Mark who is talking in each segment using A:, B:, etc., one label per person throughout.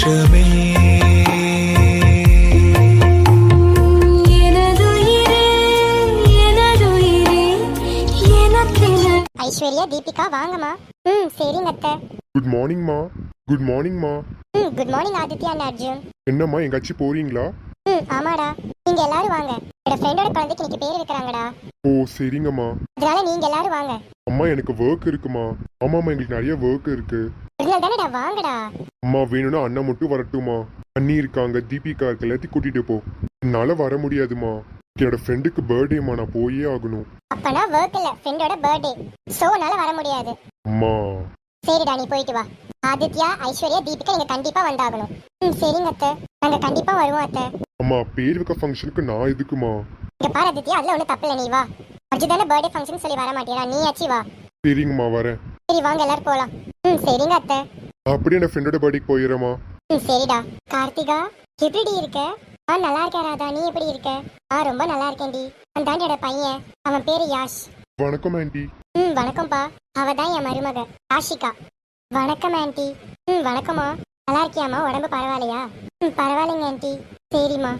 A: சந்தோஷமே
B: ஐஸ்வர்யா தீபிகா வாங்கம்மா. சரிங்க அத்தை.
C: குட் மார்னிங்மா. குட் மார்னிங்மா.
B: Good morning Aditya and Arjun.
C: என்னம்மா எங்காச்சும் போறீங்களா?
B: ஆமாடா, நீங்க எல்லாரும் வாங்க. என்னோட ஃப்ரெண்டோட குழந்தைக்கு இன்னைக்கு பேர் வைக்கிறாங்கடா.
C: ஓ சரிங்கம்மா.
B: அதனால நீங்க எல்லாரும் வாங்க.
C: அம்மா எனக்கு ஒர்க் இருக்குமா. ஆமாம்மா எங்களுக்கு நிறைய ஒர்க் இருக்கு.
B: அதனால தானடா வாங்கடா.
C: அம்மா வேணும்னா அண்ணன் மட்டும் வரட்டுமா? அண்ணி இருக்காங்க, தீபிகா இருக்கு, எல்லாத்தையும் கூட்டிட்டு போ. என்னால வர முடியாதுமா. என்னோட ஃப்ரெண்டுக்கு பர்த்டேமா, நான் போயே ஆகணும்.
B: அப்பனா ஒர்க் இல்ல, ஃப்ரெண்டோட பர்த்டே. சோ நால வர முடியாது.
C: அம்மா
B: சரிடா, நீ போயிட்டு வா. ஆதித்யா, ஐஸ்வர்யா, தீபிகா நீங்க கண்டிப்பா வந்தாகணும். சரிங்க அத்தை, நாங்க கண்டிப்பா வருவோம் அத்தை.
C: அம்மா பேர் வைக்க ஃபங்க்ஷனுக்கு நான் எதுக்குமா?
B: இங்க பாரு ஆதித்யா, அதுல ஒண்ணு தப்பு இல்ல, நீ வா. அர்ஜுன் தானே பர்த்டே ஃபங்க்ஷன் சொல்லி வர மாட்டியா, நீ ஆச்சு வா.
C: சரிங்கம்மா வரேன்.
B: சரி வாங்க எல்லாரும் போலாம். சரிங்க அத்தை.
C: அப்படியே என் ஃப்ரெண்டோட பர்த்டேக்கு போயிடுறேம்மா.
B: சரிடா. கார்த்திகா எப்படி இருக்க? நல்லா இருக்கேன் ராதா, நீ எப்படி இருக்க? ரொம்ப நல்லா இருக்கேன்டி. அந்த ஆண்டியோட பையன், அவன் பேரு யாஷ்.
C: வணக்கம் ஆண்டி.
B: வணக்கம்ப்பா. அவ தான் என் மருமக ஆஷிகா. வணக்கம் ஆண்டி. வணக்கம்மா. நல்லா இருக்கியாம்மா? உடம்பு பரவாயில்லையா? பரவாயில்லைங்க ஆண்டி. சரிம்மா.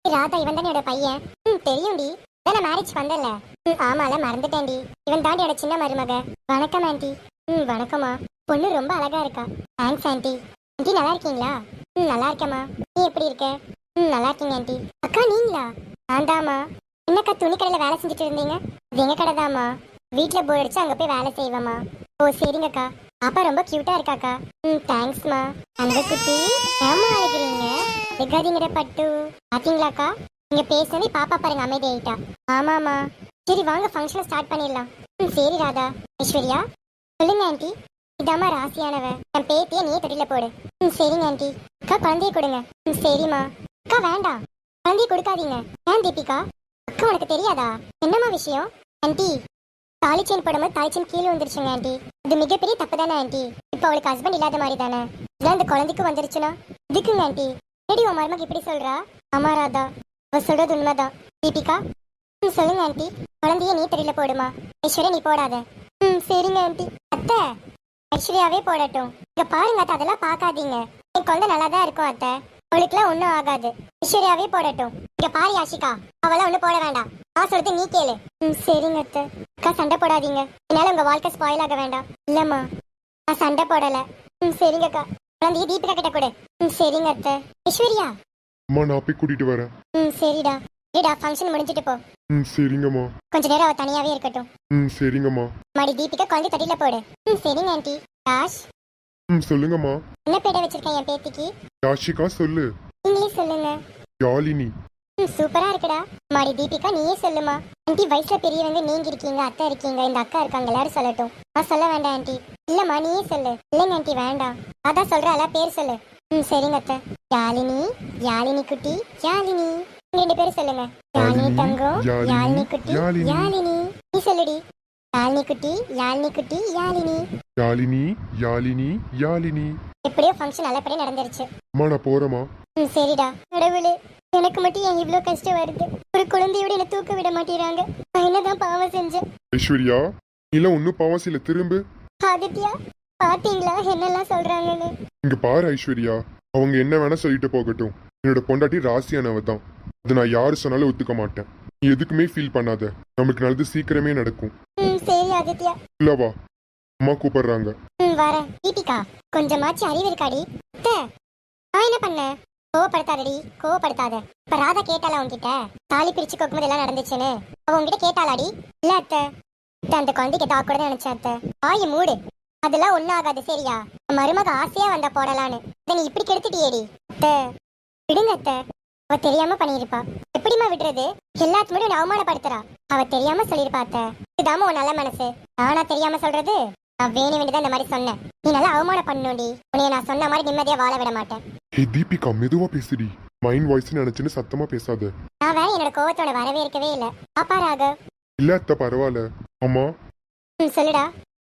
B: ராதா இவன் தானே பையன்? தெரியும்டி, தானே மேரேஜ் வந்தல. ஆமால, மறந்துட்டேன்டி. இவன் தாண்டி என்னோட சின்ன மருமக. வணக்கம் ஆண்டி. வணக்கம்மா. பொண்ணு ரொம்ப அழகா இருக்கா. Thanks aunty. ஆண்டி நல்லா இருக்கீங்களா? நல்லா இருக்கேம்மா. நீ எப்படி இருக்க? நல்லா இருக்கீங்க ஆண்டி. அக்கா நீங்களா? ஆண்டாமா. என்னக்கா துணி கடையில வேலை செஞ்சுட்டு இருந்தீங்க? அது எங்க கடை தாம்மா. வீட்டுல போர் அடிச்சு அங்க போய் வேலை செய்வேம்மா. ஓ சரிங்கக்கா. அப்பா ரொம்ப கியூட்டா இருக்காக்கா. தேங்க்ஸ்மா. அந்த குட்டி ஏமா அழுகிறீங்க? எங்காதீங்கட பட்டு. பாத்தீங்களாக்கா, நீங்க பேசுனது பாப்பா பாருங்க அமைதி ஆயிட்டா. ஆமாமா. சரி வாங்க ஃபங்க்ஷனை ஸ்டார்ட் பண்ணிடலாம். சரி ராதா. ஐஸ்வர்யா சொல்லுங்க ஆண்டி. இதாம்மா ராசியானவ, என் பேத்திய நீ தொட்டில போடு. சரிங்க ஆண்டி. அக்கா குழந்தைய கொடுங்க. சரிம்மா. அக்கா வேண்டாம், குழந்தைய கொடுக்காதீங்க. ஏன் தீபிகா? அக்கா உனக்கு தெரியாதா? என்னம்மா விஷயம்? ஆண்டி தாலி செயின் போடும்போது தாலி செயின் கீழே வந்துருச்சுங்க ஆண்டி. இது மிகப்பெரிய தப்பு தானே ஆண்டி? இப்போ அவளுக்கு ஹஸ்பண்ட் இல்லாத மாதிரி தானே. இதெல்லாம் இந்த குழந்தைக்கு வந்துருச்சுன்னா இதுக்குங்க ஆண்டி. ஏடி உன் மருமக இப்படி சொல்றா? ஆமா ராதா, அவ சொல்றது உண்மைதான். தீபிகா சொல்லுங்க ஆண்டி. குழந்தைய நீ தெரியல போடுமா. ஐஸ்வர்யா நீ போடாத. சரிங்க ஆண்டி. அத்தை ஐஸ்வர்யாவே போடட்டும். இங்க பாருங்க அத்தை, அதெல்லாம் பார்க்காதீங்க. என் குழந்தை நல்லா தான் இருக்கும் அத்தை, அவளுக்குலாம் ஒன்றும் ஆகாது. ஐஸ்வர்யாவே போடட்டும். இங்க பாரு யாஷிகா, அவெல்லாம் ஒன்றும் போட வேண்டாம். நான் சொல்றது நீ கேளு. சரிங்க அத்தை. அக்கா சண்டை போடாதீங்க, என்னால உங்க வாழ்க்கை ஸ்பாயில் ஆக வேண்டாம். இல்லம்மா நான் சண்டை போடல. சரிங்கக்கா. குழந்தைய தீபிகா கிட்ட கொடு. சரிங்க அத்தை. ஐஸ்வர்யா
C: அம்மா நான் போய் கூட்டிட்டு வரேன்.
B: சரிடா. சரிடா, ஃபங்க்ஷன் முடிஞ்சிட்டு போ.
C: சரிங்கம்மா.
B: கொஞ்ச நேரம் அவ தனியாவே இருக்கட்டும்.
C: சரிங்கம்மா.
B: மாடி தீபிகா குழந்தை தட்டில போடு. சரிங்க ஆண்டி. யாஷ்
C: சொல்லுங்கம்மா.
B: என்ன பேரை வச்சிருக்கேன் என் பேத்திக்கு?
C: யாஷிகா சொல்லு.
B: நீங்களே சொல்லுங்க.
C: யாழினி.
B: சூப்பரா இருக்குடா. மாடி தீபிகா நீயே சொல்லுமா. ஆண்டி வயசுல பெரியவங்க நீங்க இருக்கீங்க, அத்தை இருக்கீங்க, இந்த அக்கா இருக்காங்க, எல்லாரும் சொல்லட்டும். நான் சொல்ல வேண்டாம் ஆண்டி. இல்லம்மா நீயே சொல்லு. இல்லைங்க ஆண்டி வேண்டாம், அதான் சொல்ற, எல்லாம் பேர் சொல்லு. சரிங்க அத்தை. யாழினி, யாழினி குட்டி, யாழினி. ரெண்டு பேரும் சொல்லுங்க. யாழினி தங்கம், யாழினி குட்டி, யாழினி. நீ சொல்லுடி. யாழினி குட்டி, யாழினி குட்டி, யாழினி.
C: யாழினி, யாழினி, யாழினி.
B: எப்படியோ ஃபங்க்ஷன் நல்லபடியா நடந்துருச்சு.
C: அம்மா நான் போறேமா.
B: சரிடா. கடவுளே, எனக்கு மட்டும் ஏன் இவ்ளோ கஷ்டம் வருது? ஒரு குழந்தையோட என்ன தூக்க விட மாட்டேறாங்க. நான் என்னதான் பாவம் செஞ்சேன்?
C: ஐஸ்வர்யா நீலாம் ஒன்னும் பாவம் இல்ல, திரும்பு.
B: ஆதித்யா பாத்தீங்களா என்னெல்லாம் சொல்றாங்கன்னு?
C: இங்க பாரு ஐஸ்வர்யா, அவங்க என்ன வேணா சொல்லிட்டு போகட்டும். என்னோட பொண்டாட்டி ராசியானவ தான். அது நான் யாரு சொன்னாலும் ஒத்துக்க மாட்டேன். நீ எதுக்குமே ஃபீல் பண்ணாத, நமக்கு நல்லது சீக்கிரமே நடக்கும்.
B: சரி ஆதித்யா.
C: இல்லவா, அம்மா கூப்பிடுறாங்க.
B: வரேன். தீபிகா கொஞ்சமாச்சு அறிவு இருக்காடி? நான் என்ன பண்ண? கோவப்படுத்தாதடி, கோவப்படுத்தாத. இப்ப ராதா கேட்டாளா உன்கிட்ட தாலி பிரிச்சு கோக்கும்போது எல்லாம் நடந்துச்சுன்னு? அவ உன்கிட்ட கேட்டாளாடி? இல்ல அத்தை, அந்த குழந்தைக்கு ஏதோ கூட நினைச்சேன் அத்தை. ஆயி மூடு, அதெல்லாம் ஒன்னும் ஆகாது சரியா? மருமக ஆசையா வந்த போடலான்னு இதை நீ இப்படி கெடுத்துட்டியேடி. அத்தை விடுங்க அத்தை, அவ தெரியாம பண்ணிருப்பா. எப்படிமா விடுறது? எல்லாத்து முன்னாடி அவமானப்படுத்துறா. அவ தெரியாம சொல்லிருப்பா அத்தை. இதுதாம உன் நல்ல மனசு. நானா தெரியாம சொல்றது? நான் வேணும் வேண்டியதான் இந்த மாதிரி சொன்னேன். நீ நல்லா அவமானம் பண்ணணும்டி. உன்னைய நான் சொன்ன மாதிரி நிம்மதியா வாழ விட மாட்டேன்.
C: ஹே தீபிகா மெதுவா பேசுடி. மைண்ட் வாய்ஸ் நினைச்சுன்னு சத்தமா பேசாத.
B: நான் வேற என்னோட கோவத்தோட வரவேற்கவே இல்ல. பாப்பா ராக.
C: இல்ல அத்தை பரவாயில்ல. அம்மா
B: சொல்லுடா.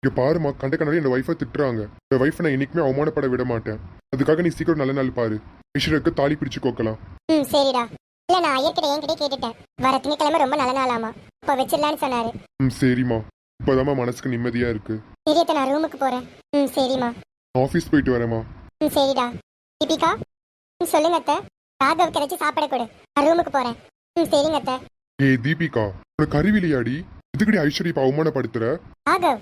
C: இங்க பாருமா, கண்ட கண்ணாடி என் வைஃபை திட்டுறாங்க. என் வைஃபை நான் என்னைக்குமே அவமானப்பட விட மாட்டேன். அதுக்காக நீ சீக்கிரம் நல்ல நாள் பாரு. ஐஸ்வர்யாக்கு தாலி பிரிச்சு கோக்கலாம்.
B: சரிடா. இல்ல நான் ஐயர்கிட்ட என்கிட்ட கேட்டுட்டேன். வர திங்கக்கிழமை ரொம்ப நல்ல நாளாமா, இப்ப வச்சிடலான்னு சொன்னாரு.
C: சரிம்மா. இப்பதாம்மா மனசுக்கு நிம்மதியா இருக்கு.
B: சரியத்த நான் ரூமுக்கு போறேன். சரிம்மா.
C: ஆபீஸ் போயிட்டு வரேம்மா.
B: சரிடா. தீபிகா சொல்லுங்க அத்தை. ராகவுக்கு ஏதாச்சும் சாப்பிட கொடு, நான் ரூமுக்கு போறேன். சரிங்க அத்தை.
C: ஏய் தீபிகா, உனக்கு அறிவிலையாடி? எதுக்கடி ஐஸ்வர்யா இப்ப அவமானப்படுத்துற?
B: ராகவ்,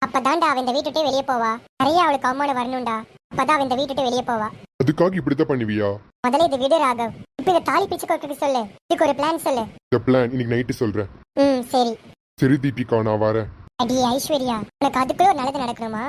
B: அப்பதான்டா அவ இந்த வீட்டுட்டே வெளியே போவா. நிறைய அவளுக்கு அவமானம் வரணும்டா, அப்பதான் அவ இந்த வீட்டுட்டே வெளியே போவா.
C: அதுக்காக இப்படித்தான் பண்ணுவியா?
B: முதல்ல இது விடு ராகவ். இப்ப இந்த தாலி பிச்சு கொடுக்க சொல்லு, இதுக்கு ஒரு பிளான் சொல்லு.
C: இந்த பிளான் இன்னைக்கு நைட்டு சொல்றேன்.
B: சரி.
C: சரி தீபிகா, நான் வரேன்.
B: அடி ஐஸ்வர்யா, உனக்கு அதுக்குள்ள ஒரு நல்லது நடக்கணுமா?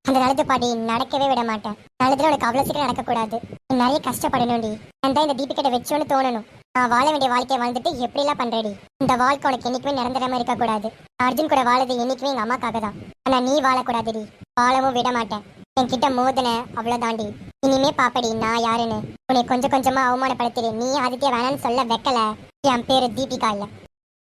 B: அந்த நல்லது பாடி நடக்கவே விட மாட்டேன். நல்லதுல உனக்கு அவ்வளவு சீக்கிரம் நடக்கக்கூடாது. நீ நிறைய கஷ்டப்படணும்டி. நான் தான் இந்த தீபிகிட்ட வச்சோன்னு தோணணும். நான் வாழ வேண்டிய வாழ்க்கையை வாழ்ந்துட்டு எப்படி எல்லாம் பண்றேடி? இந்த வாழ்க்கை உனக்கு என்னைக்குமே நிரந்தரமா இருக்க கூடாது. அர்ஜுன் கூட வாழது என்னைக்குமே எங்க அம்மாக்காக தான். ஆனா நீ வாழக்கூடாதுடி, வாழவும் விட மாட்டேன். என்கிட்ட மோதன அவ்வளவுதாண்டி. இனிமே பாப்படி நான் யாருன்னு. உன்னை கொஞ்சம் கொஞ்சமா அவமானப்படுத்திடு. நீ ஆதித்யா வேணான்னு சொல்ல வைக்கல. என் பேரு தீபிகா இல்ல.